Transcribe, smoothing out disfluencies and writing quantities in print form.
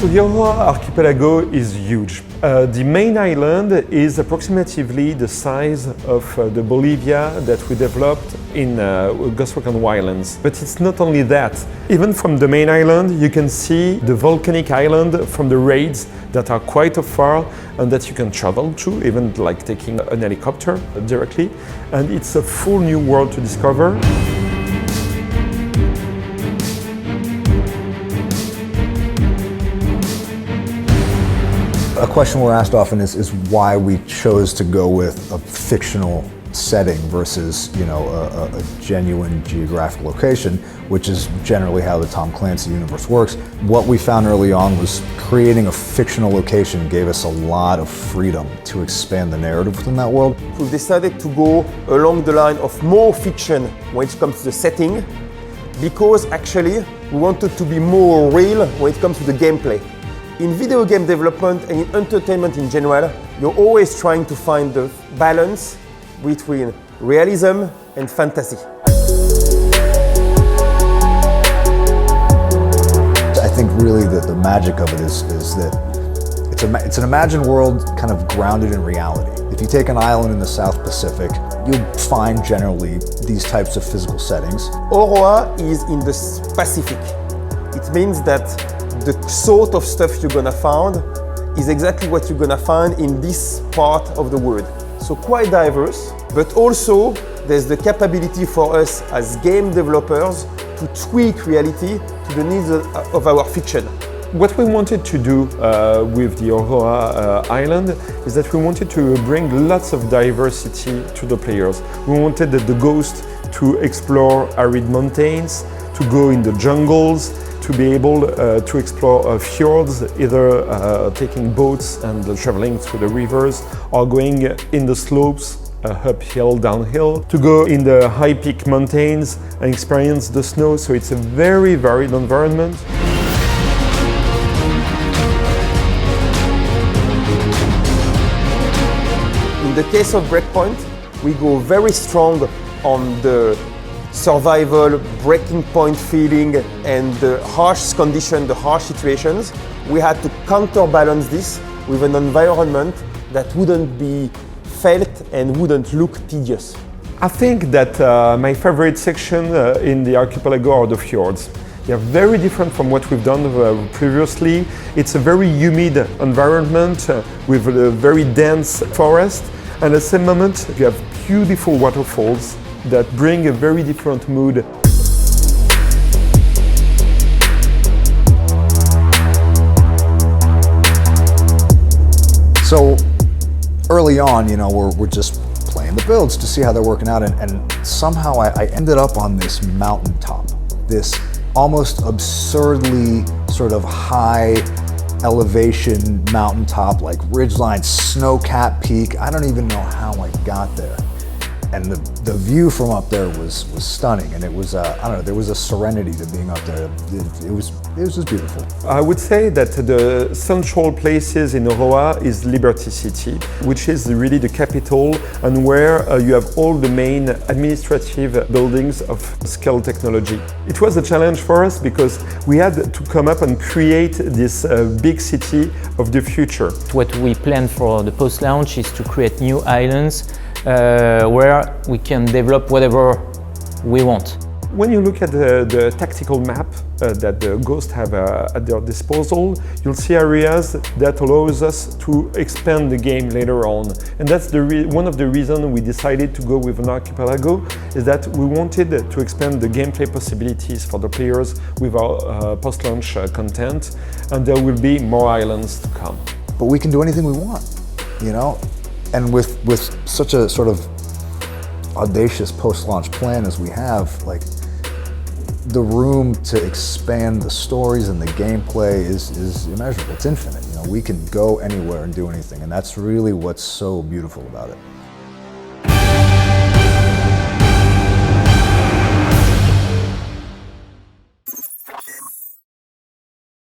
So the Auroa Archipelago is huge. The main island is approximately the size of the Bolivia that we developed in Recon Wildlands. But it's not only that. Even from the main island, you can see the volcanic island from the raids that are quite far and that you can travel to, even like taking an helicopter directly. And it's a full new world to discover. A question we're asked often is why we chose to go with a fictional setting versus, a genuine geographic location, which is generally how the Tom Clancy universe works. What we found early on was creating a fictional location gave us a lot of freedom to expand the narrative within that world. We decided to go along the line of more fiction when it comes to the setting, because actually we wanted to be more real when it comes to the gameplay. In video game development and in entertainment in general, you're always trying to find the balance between realism and fantasy. I think really the magic of it is that it's an imagined world kind of grounded in reality. If you take an island in the South Pacific, you'll find generally these types of physical settings. Auroa is in the Pacific. It means that the sort of stuff you're gonna find is exactly what you're gonna find in this part of the world. So quite diverse, but also there's the capability for us as game developers to tweak reality to the needs of our fiction. What we wanted to do with the Auroa island is that we wanted to bring lots of diversity to the players. We wanted the ghost to explore arid mountains, to go in the jungles, to be able to explore fjords, either taking boats and traveling through the rivers, or going in the slopes, uphill, downhill, to go in the high peak mountains and experience the snow. So it's a very varied environment. In the case of Breakpoint, we go very strong on the survival, breaking point feeling, and the harsh condition, the harsh situations. We had to counterbalance this with an environment that wouldn't be felt and wouldn't look tedious. I think that my favorite section in the archipelago are the fjords. They are very different from what we've done previously. It's a very humid environment with a very dense forest, and at the same moment you have beautiful waterfalls that bring a very different mood. So early on, we're just playing the builds to see how they're working out, and somehow I ended up on this mountaintop, this almost absurdly sort of high elevation mountaintop, like ridgeline, snow-capped peak. I don't even know how I got there. And the view from up there was stunning, and it was I don't know, there was a serenity to being up there. It was just beautiful. I would say that the central places in Auroa is Liberty City, which is really the capital and where you have all the main administrative buildings of scale technology. It was a challenge for us because we had to come up and create this big city of the future. What we plan for the post-launch is to create new islands where we can develop whatever we want. When you look at the tactical map that the Ghosts have at their disposal, you'll see areas that allows us to expand the game later on. And that's one of the reasons we decided to go with an archipelago, is that we wanted to expand the gameplay possibilities for the players with our post-launch content, and there will be more islands to come. But we can do anything we want, And with such a sort of audacious post-launch plan as we have, like, the room to expand the stories and the gameplay is immeasurable. It's infinite. We can go anywhere and do anything, and that's really what's so beautiful about it.